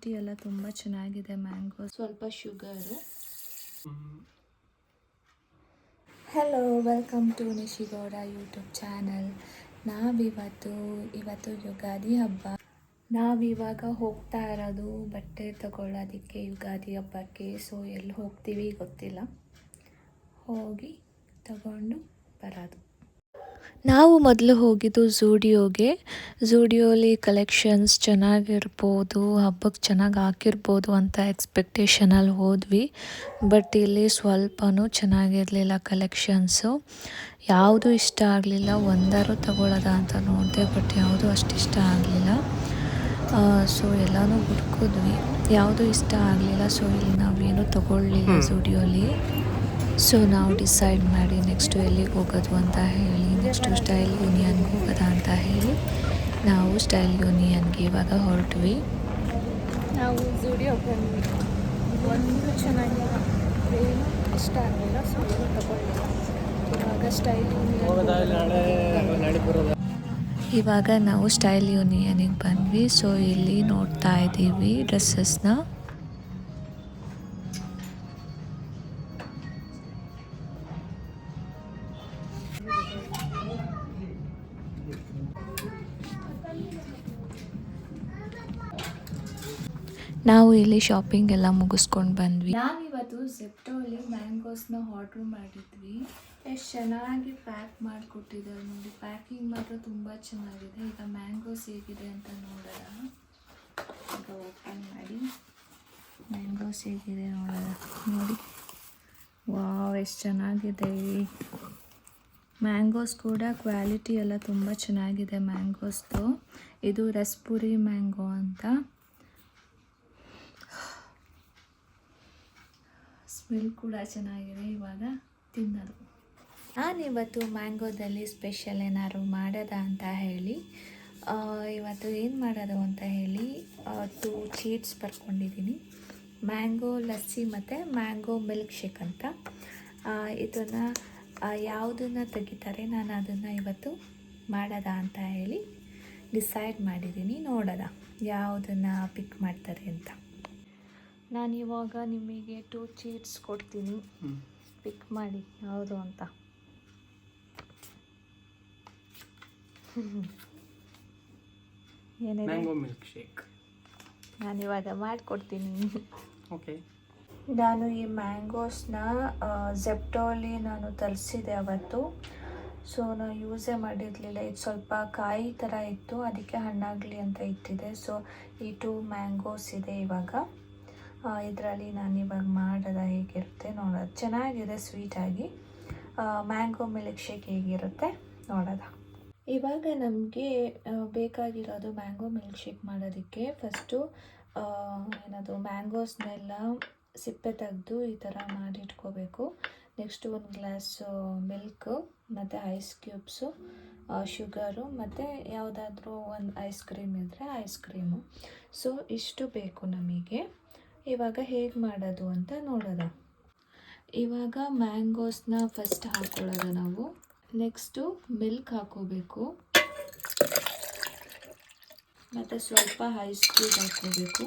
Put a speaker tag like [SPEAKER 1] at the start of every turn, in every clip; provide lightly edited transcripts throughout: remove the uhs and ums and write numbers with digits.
[SPEAKER 1] Quality ಎಲ್ಲ ತುಂಬ ಚೆನ್ನಾಗಿದೆ ಮ್ಯಾಂಗೋ. ಸ್ವಲ್ಪ sugar. Hello, welcome to Nishi Gowda YouTube channel. ಇವತ್ತು ಯುಗಾದಿ ಹಬ್ಬ. ನಾವಿವಾಗ ಹೋಗ್ತಾ ಇರೋದು ಬಟ್ಟೆ ತಗೊಳ್ಳೋದಕ್ಕೆ ಯುಗಾದಿ ಹಬ್ಬಕ್ಕೆ. ಸೊ ಎಲ್ಲಿ ಹೋಗ್ತೀವಿ ಗೊತ್ತಿಲ್ಲ, ಹೋಗಿ ತಗೊಂಡು ಬರೋದು. ನಾವು ಮೊದಲು ಹೋಗಿದ್ದು ಝೂಡಿಯೋಲಿ ಕಲೆಕ್ಷನ್ಸ್ ಚೆನ್ನಾಗಿರ್ಬೋದು, ಹಬ್ಬಕ್ಕೆ ಚೆನ್ನಾಗಿ ಹಾಕಿರ್ಬೋದು ಅಂತ ಎಕ್ಸ್ಪೆಕ್ಟೇಷನಲ್ಲಿ ಹೋದ್ವಿ. ಬಟ್ ಇಲ್ಲಿ ಸ್ವಲ್ಪನೂ ಚೆನ್ನಾಗಿರಲಿಲ್ಲ ಕಲೆಕ್ಷನ್ಸು. ಯಾವುದು ಇಷ್ಟ ಆಗಲಿಲ್ಲ. ಒಂದಾರು ತಗೊಳ್ಳೋದ ಅಂತ ನೋಡಿದೆ, ಬಟ್ ಯಾವುದು ಅಷ್ಟು ಇಷ್ಟ ಆಗಲಿಲ್ಲ. ಸೊ ಎಲ್ಲನೂ ಹುಡ್ಕಿದ್ವಿ, ಯಾವುದೂ ಇಷ್ಟ ಆಗಲಿಲ್ಲ. ಸೊ ಇಲ್ಲಿ ನಾವೇನು ತಗೊಳ್ಳಿಲ್ಲ ಝೂಡಿಯೋಲಿ. ಸೊ ನಾವು ಡಿಸೈಡ್ ಮಾಡಿ ನೆಕ್ಸ್ಟು ಎಲ್ಲಿಗೆ ಹೋಗೋದು ಅಂತ ಹೇಳಿ, ನೆಕ್ಸ್ಟು ಸ್ಟೈಲ್ ಯೂನಿಯನ್ಗೆ ಹೋಗೋದ ಅಂತ ಹೇಳಿ ನಾವು ಸ್ಟೈಲ್ ಯೂನಿಯನ್ಗೆ ಇವಾಗ ಹೊರಟ್ವಿ. ನಾವು ಝೂಡಿಯೋ ಬಂದ್ವಿ. ಒಂದು ಚೆನ್ನಾಗಿಲ್ಲ, ಏನು ಇಷ್ಟ ಆಗಲಿಲ್ಲ. ಸೊ ಏನು ತಗೊಳ್ಳಿಲ್ಲ. ಇವಾಗ ನಾವು ಸ್ಟೈಲ್ ಯೂನಿಯನಿಗೆ ಬಂದ್ವಿ. ಸೊ ಇಲ್ಲಿ ನೋಡ್ತಾ ಇದ್ದೀವಿ ಡ್ರೆಸ್ಸಸ್ನ. ನಾವು ಇಲ್ಲಿ ಶಾಪಿಂಗ್ ಎಲ್ಲ ಮುಗಿಸ್ಕೊಂಡು ಬಂದ್ವಿ. ನಾವಿವತ್ತು ಝೆಪ್ಟೋಲಿ ಮ್ಯಾಂಗೋಸ್ನ ಆರ್ಡ್ರ್ ಮಾಡಿದ್ವಿ. ಎಷ್ಟು ಚೆನ್ನಾಗಿ ಪ್ಯಾಕ್ ಮಾಡಿಕೊಟ್ಟಿದ್ದಾರೆ ನೋಡಿ. ಪ್ಯಾಕಿಂಗ್ ಮಾತ್ರ ತುಂಬ ಚೆನ್ನಾಗಿದೆ. ಈಗ ಮ್ಯಾಂಗೋಸ್ ಹೇಗಿದೆ ಅಂತ ನೋಡೋಣ. ಈಗ ಓಪನ್ ಮಾಡಿ ಮ್ಯಾಂಗೋಸ್ ಹೇಗಿದೆ ನೋಡೋಣ. ನೋಡಿ, ವಾವ್, ಎಷ್ಟು ಚೆನ್ನಾಗಿದೆ. ಮ್ಯಾಂಗೋಸ್ ಕೂಡ ಕ್ವಾಲಿಟಿ ಎಲ್ಲ ತುಂಬ ಚೆನ್ನಾಗಿದೆ ಮ್ಯಾಂಗೋಸ್ದು. ಇದು ರಸ್ಪುರಿ ಮ್ಯಾಂಗೋ ಅಂತ. ಸ್ಮೆಲ್ ಕೂಡ ಚೆನ್ನಾಗಿದೆ. ಇವಾಗ ತಿನ್ನೋದು. ನಾನಿವತ್ತು ಮ್ಯಾಂಗೋದಲ್ಲಿ ಸ್ಪೆಷಲ್ ಏನಾದ್ರು ಮಾಡೋದ ಅಂತ ಹೇಳಿ ಇವತ್ತು ಏನು ಮಾಡೋದು ಅಂತ ಹೇಳಿ 2 ಚೀಟ್ಸ್ ಬರ್ಕೊಂಡಿದ್ದೀನಿ. ಮ್ಯಾಂಗೋ ಲಸ್ಸಿ ಮತ್ತು ಮ್ಯಾಂಗೋ ಮಿಲ್ಕ್ ಶೇಕ್ ಅಂತ. ಇದನ್ನು ಯಾವುದನ್ನು ತೆಗಿತಾರೆ ನಾನು ಅದನ್ನು ಇವತ್ತು ಮಾಡೋದ ಅಂತ ಹೇಳಿ ಡಿಸೈಡ್ ಮಾಡಿದ್ದೀನಿ. ನೋಡೋದ ಯಾವುದನ್ನು ಪಿಕ್ ಮಾಡ್ತಾರೆ ಅಂತ. ನಾನಿವಾಗ ನಿಮಗೆ 2 ಚೀಟ್ಸ್ ಕೊಡ್ತೀನಿ, ಪಿಕ್ ಮಾಡಿ ಯಾವುದು ಅಂತ. ಏನಿದೆ? Mango milkshake. ನಾನಿವಾಗ ಮಾಡಿಕೊಡ್ತೀನಿ. ಓಕೆ. ನಾನು ಈ ಮ್ಯಾಂಗೋಸ್ನ ಝೆಪ್ಟೋಲಿ ನಾನು ತರಿಸಿದೆ ಅವತ್ತು. ಸೊ ನಾನು ಯೂಸೇ ಮಾಡಿರಲಿಲ್ಲ. ಇದು ಸ್ವಲ್ಪ ಕಾಯಿ ಥರ ಇತ್ತು, ಅದಕ್ಕೆ ಹಣ್ಣಾಗಲಿ ಅಂತ ಇಟ್ಟಿದೆ. ಸೊ ಈ 2 ಮ್ಯಾಂಗೋಸ್ ಇದೆ ಇವಾಗ. ಇದರಲ್ಲಿ ನಾನು ಇವಾಗ ಮಾಡೋದ ಹೇಗಿರುತ್ತೆ ನೋಡೋದು. ಚೆನ್ನಾಗಿದೆ ಸ್ವೀಟಾಗಿ. ಮ್ಯಾಂಗೋ ಮಿಲ್ಕ್ ಶೇಕ್ ಹೇಗಿರುತ್ತೆ ನೋಡೋದ. ಇವಾಗ ನಮಗೆ ಬೇಕಾಗಿರೋದು ಮ್ಯಾಂಗೋ ಮಿಲ್ಕ್ ಶೇಕ್ ಮಾಡೋದಕ್ಕೆ ಫಸ್ಟು ಏನದು ಮ್ಯಾಂಗೋಸ್ನೆಲ್ಲ ಸಿಪ್ಪೆ ತೆಗೆದು ಈ ಥರ ಮಾಡಿಟ್ಕೋಬೇಕು. ನೆಕ್ಸ್ಟು 1 ಗ್ಲಾಸು ಮಿಲ್ಕು ಮತ್ತು ಐಸ್ ಕ್ಯೂಬ್ಸು, ಶುಗರು ಮತ್ತು ಯಾವುದಾದ್ರೂ ಒಂದು ಐಸ್ ಕ್ರೀಮ್ ಇದ್ದರೆ ಐಸ್ ಕ್ರೀಮು. ಸೊ ಇಷ್ಟು ಬೇಕು ನಮಗೆ. ಇವಾಗ ಹೇಗೆ ಮಾಡೋದು ಅಂತ ನೋಡೋಣ. ಇವಾಗ ಮ್ಯಾಂಗೋಸ್ನ ಫಸ್ಟ್ ಹಾಕ್ಕೊಳ್ಳೋದು ನಾವು. ನೆಕ್ಸ್ಟು ಮಿಲ್ಕ್ ಹಾಕೋಬೇಕು ಮತ್ತು ಸ್ವಲ್ಪ ಐಸ್ ಕ್ಯೂಬ್ ಹಾಕೋಬೇಕು.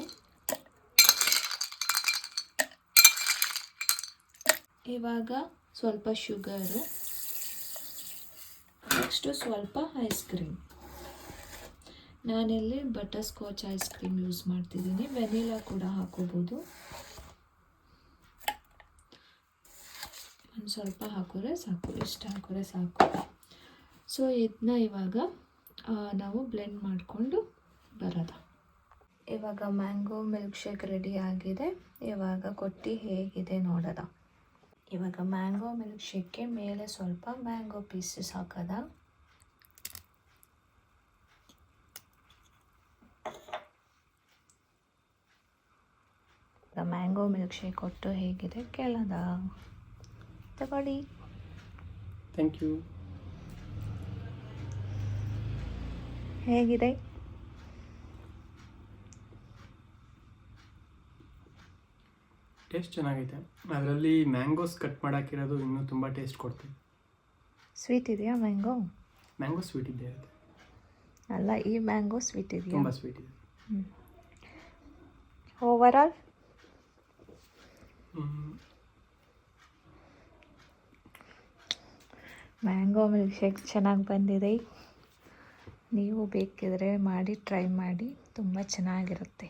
[SPEAKER 1] ಇವಾಗ ಸ್ವಲ್ಪ ಶುಗರು, ನೆಕ್ಸ್ಟು ಸ್ವಲ್ಪ ಐಸ್ ಕ್ರೀಮ್. ನಾನಿಲ್ಲಿ butter scotch ice cream use ಮಾಡ್ತಿದ್ದೀನಿ. ವೆನಿಲಾ ಕೂಡ ಹಾಕೋಬೋದು. ಒಂದು ಸ್ವಲ್ಪ ಹಾಕಿದ್ರೆ ಸಾಕು, ಇಷ್ಟು ಹಾಕಿದ್ರೆ ಸಾಕು. ಸೊ ಇದನ್ನ ಇವಾಗ ನಾವು ಬ್ಲೆಂಡ್ ಮಾಡಿಕೊಂಡು ಬರೋದು. ಇವಾಗ ಮ್ಯಾಂಗೋ ಮಿಲ್ಕ್ ಶೇಕ್ ರೆಡಿ ಆಗಿದೆ. ಇವಾಗ ಕೊಟ್ಟು ಹೇಗಿದೆ ನೋಡೋದ. ಇವಾಗ ಮ್ಯಾಂಗೋ ಮಿಲ್ಕ್ ಶೇಕ್ಗೆ ಮೇಲೆ ಸ್ವಲ್ಪ ಮ್ಯಾಂಗೋ ಪೀಸಸ್ ಹಾಕೋದ. ಮ್ಯಾಂಗೋ ಮಿಲ್ಕ್ ಶೇಕ್ ಕೊಟ್ಟು ಹೇಗಿದೆ ಕೇಳೋದ. ತಗೊಳ್ಳಿ. Thank you. ಹೇಗಿದೆ?
[SPEAKER 2] ಟೇಸ್ಟ್ ಚೆನ್ನಾಗಿದೆ. ಅದರಲ್ಲಿ ಮ್ಯಾಂಗೋಸ್ ಕಟ್ ಮಾಡಾಕಿರೋದು ಇನ್ನೂ ತುಂಬ ಟೇಸ್ಟ್ ಕೊಡ್ತೀವಿ.
[SPEAKER 1] ಸ್ವೀಟ್ ಇದೆಯಾ ಮ್ಯಾಂಗೋ?
[SPEAKER 2] ಮ್ಯಾಂಗೋ ಸ್ವೀಟ್ ಇದೆ.
[SPEAKER 1] ಅಲ್ಲ, ಈ ಮ್ಯಾಂಗೋ ಸ್ವೀಟ್ ಇದೆಯಾ?
[SPEAKER 2] ತುಂಬ ಸ್ವೀಟ್ ಇದೆ.
[SPEAKER 1] ಓವರಾಲ್ ಮ್ಯಾಂಗೋ ಮಿಲ್ಕ್ ಶೇಕ್ ಚೆನ್ನಾಗಿ ಬಂದಿದೆ. ನೀವು ಬೇಕಿದ್ರೆ ಮಾಡಿ ಟ್ರೈ ಮಾಡಿ, ತುಂಬ ಚೆನ್ನಾಗಿರುತ್ತೆ.